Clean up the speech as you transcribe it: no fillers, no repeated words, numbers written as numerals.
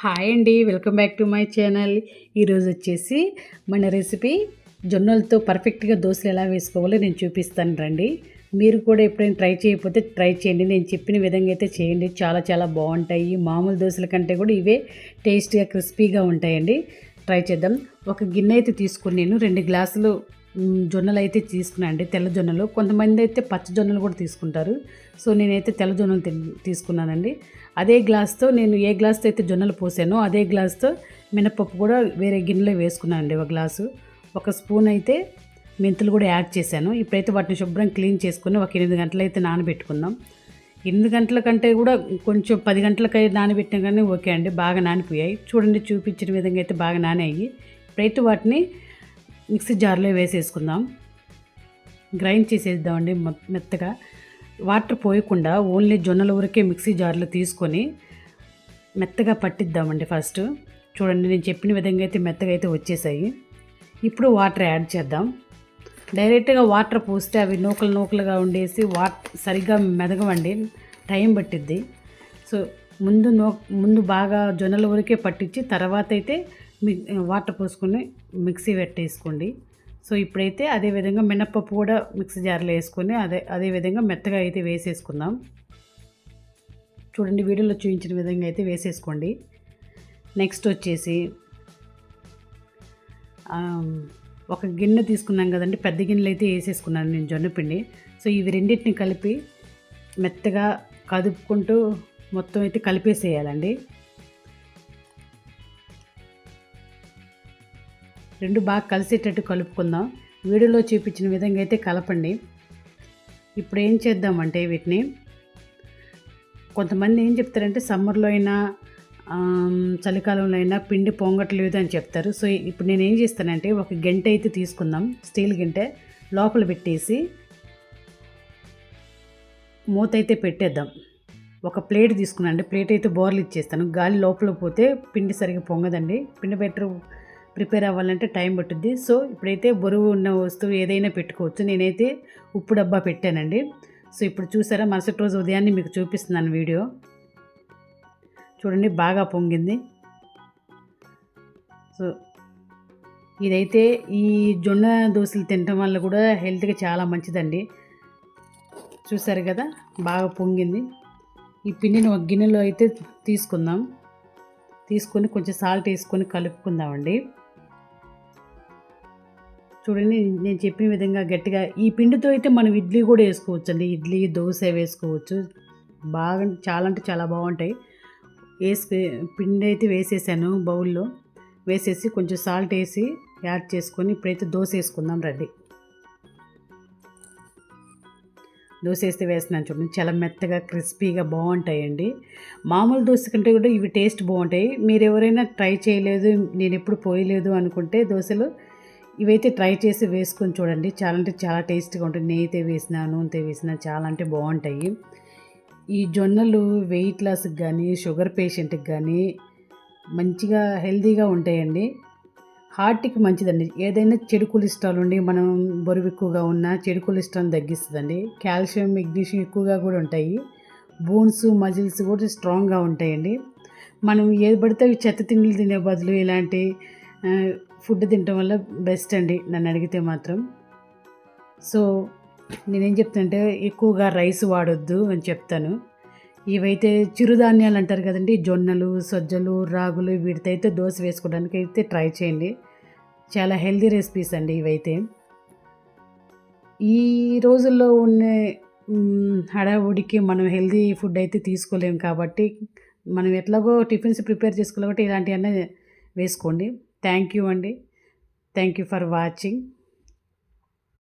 Hi అండి, welcome back to my channel. ఈరోజు వచ్చేసి మన రెసిపీ జొన్నలతో పర్ఫెక్ట్గా దోశలు ఎలా వేసుకోవాలో నేను చూపిస్తాను రండి. మీరు కూడా ఎప్పుడైనా ట్రై చేయకపోతే ట్రై చేయండి. నేను చెప్పిన విధంగా అయితే చేయండి, చాలా చాలా బాగుంటాయి. మామూలు దోశల కంటే కూడా ఇవే టేస్ట్గా క్రిస్పీగా ఉంటాయండి. ట్రై చేద్దాం. ఒక గిన్నె అయితే తీసుకుని నేను 2 గ్లాసులు జొన్నలు అయితే తీసుకున్నాను అండి, తెల్ల జొన్నలు. కొంతమంది అయితే పచ్చ జొన్నలు కూడా తీసుకుంటారు. సో నేనైతే తెల్ల జొన్నలు తీసుకున్నానండి. అదే గ్లాస్తో నేను ఏ గ్లాస్తో అయితే జొన్నలు పోసానో అదే గ్లాస్తో మినపప్పు కూడా వేరే గిన్నెలో వేసుకున్నాను అండి. ఒక గ్లాసు, ఒక స్పూన్ అయితే మెంతులు కూడా యాడ్ చేశాను. ఇప్పుడైతే వాటిని శుభ్రం క్లీన్ చేసుకుని ఒక 8 గంటలు అయితే నానబెట్టుకుందాం. 8 గంటల కంటే కూడా కొంచెం 10 గంటలకై నానబెట్టినా కానీ ఓకే అండి, బాగా నానిపోయాయి. చూడండి, చూపించిన విధంగా అయితే బాగా నానాయి. ఇప్పుడైతే వాటిని మిక్సీ జార్లో వేసేసుకుందాం, గ్రైండ్ చేసేద్దామండి మెత్తగా. వాటర్ పోయకుండా ఓన్లీ జొన్నల ఊరికే మిక్సీ జార్లో తీసుకొని మెత్తగా పట్టిద్దామండి. ఫస్ట్ చూడండి, నేను చెప్పిన విధంగా అయితే మెత్తగా అయితే వచ్చేసాయి. ఇప్పుడు వాటర్ యాడ్ చేద్దాం. డైరెక్ట్గా వాటర్ పోస్తే అవి నూకలుగా ఉండేసి సరిగ్గా మెదగవండి, టైం పట్టిద్ది. సో ముందు బాగా జొన్నల ఊరికే పట్టించి తర్వాత అయితే వాటర్ పోసుకొని మిక్సీ పెట్టేసుకోండి. సో ఇప్పుడైతే అదేవిధంగా మినప్పప్పు కూడా మిక్సీ జార్లో వేసుకొని అదేవిధంగా మెత్తగా అయితే వేసేసుకుందాం. చూడండి, వీడియోలో చూపించిన విధంగా అయితే వేసేసుకోండి. నెక్స్ట్ వచ్చేసి ఒక గిన్నె తీసుకున్నాం కదండి, పెద్ద గిన్నెలు అయితే వేసేసుకున్నాను నేను జొన్నపిండి. సో ఇవి రెండింటిని కలిపి మెత్తగా కదుపుకుంటూ మొత్తం అయితే కలిపేసేయాలండి. రెండు బాగా కలిసేటట్టు కలుపుకుందాం. వీడియోలో చూపించిన విధంగా అయితే కలపండి. ఇప్పుడు ఏం చేద్దామంటే వీటిని, కొంతమంది ఏం చెప్తారంటే సమ్మర్లో అయినా చలికాలంలో అయినా పిండి పొంగట్లేదు అని చెప్తారు. సో ఇప్పుడు నేను ఏం చేస్తానంటే ఒక గంట అయితే తీసుకుందాం, స్టీల్ గంటె లోపల పెట్టేసి మూత అయితే పెట్టేద్దాం. ఒక ప్లేట్ తీసుకున్నాండి, ప్లేట్ అయితే బోర్లు ఇచ్చేస్తాను. గాలి లోపల పోతే పిండి సరిగ్గా పొంగదండి. పిండి ప్రిపేర్ అవ్వాలంటే టైం పట్టుద్ది. సో ఇప్పుడైతే బరువు ఉన్న వస్తువు ఏదైనా పెట్టుకోవచ్చు. నేనైతే ఉప్పు డబ్బా పెట్టానండి. సో ఇప్పుడు చూసారా, మరుసటి రోజు ఉదయాన్నే మీకు చూపిస్తున్నాను వీడియో. చూడండి, బాగా పొంగింది. సో ఇదైతే ఈ జొన్న దోశలు తినడం వల్ల కూడా హెల్త్కి చాలా మంచిదండి. చూసారు కదా, బాగా పొంగింది. ఈ పిండిని ఒక గిన్నెలో అయితే తీసుకొని కొంచెం సాల్ట్ వేసుకొని కలుపుకుందామండి. చూడండి, నేను చెప్పిన విధంగా గట్టిగా ఈ పిండితో అయితే మనం ఇడ్లీ కూడా వేసుకోవచ్చు అండి. ఇడ్లీ, దోశ వేసుకోవచ్చు. బాగా చాలా అంటే చాలా బాగుంటాయి. పిండి అయితే వేసేసాను, బౌల్లో వేసేసి కొంచెం సాల్ట్ వేసి యాడ్ చేసుకొని ఇప్పుడైతే దోశ వేసుకుందాం రండి. దోశ వేస్తే వేస్తున్నాను చూడండి, చాలా మెత్తగా క్రిస్పీగా బాగుంటాయండి. మామూలు దోశ కంటే కూడా ఇవి టేస్ట్ బాగుంటాయి. మీరు ఎవరైనా ట్రై చేయలేదు, నేను ఎప్పుడు పోయలేదు అనుకుంటే దోశలు ఇవైతే ట్రై చేసి వేసుకొని చూడండి. చాలా అంటే చాలా టేస్ట్గా ఉంటుంది. నెయ్యితే వేసినా, నూనెతో వేసినా చాలా అంటే బాగుంటాయి. ఈ జొన్నలు వెయిట్ లాస్కి కానీ, షుగర్ పేషెంట్కి కానీ మంచిగా హెల్తీగా ఉంటాయండి. హార్ట్కి మంచిదండి. ఏదైనా చెడు కొలెస్ట్రాల్ ఉండి మనం బరువు ఎక్కువగా ఉన్న చెడు కొలెస్ట్రాల్ తగ్గిస్తుందండి. కాల్షియం, మెగ్నీషియం ఎక్కువగా కూడా ఉంటాయి. బోన్స్, మజిల్స్ కూడా స్ట్రాంగ్గా ఉంటాయండి. మనం ఏది పడితే అవి చెత్త తిండిలు తినే బదులు ఇలాంటి ఫుడ్ తినటం వల్ల బెస్ట్ అండి, నన్ను అడిగితే మాత్రం. సో నేనేం చెప్తానంటే ఎక్కువగా రైస్ వాడొద్దు అని చెప్తాను. ఇవైతే చిరుధాన్యాలు అంటారు కదండి, జొన్నలు, సజ్జలు, రాగులు, వీటితో అయితే దోశ వేసుకోవడానికి అయితే ట్రై చేయండి. చాలా హెల్తీ రెసిపీస్ అండి ఇవైతే. ఈ రోజుల్లో ఉన్న హడావుడికి మనం హెల్తీ ఫుడ్ అయితే తీసుకోలేము కాబట్టి మనం ఎట్లాగో టిఫిన్స్ ప్రిపేర్ చేసుకోవాలి కాబట్టి ఇలాంటివన్నీ వేసుకోండి. థ్యాంక్ యూ అండి. Thank you for watching.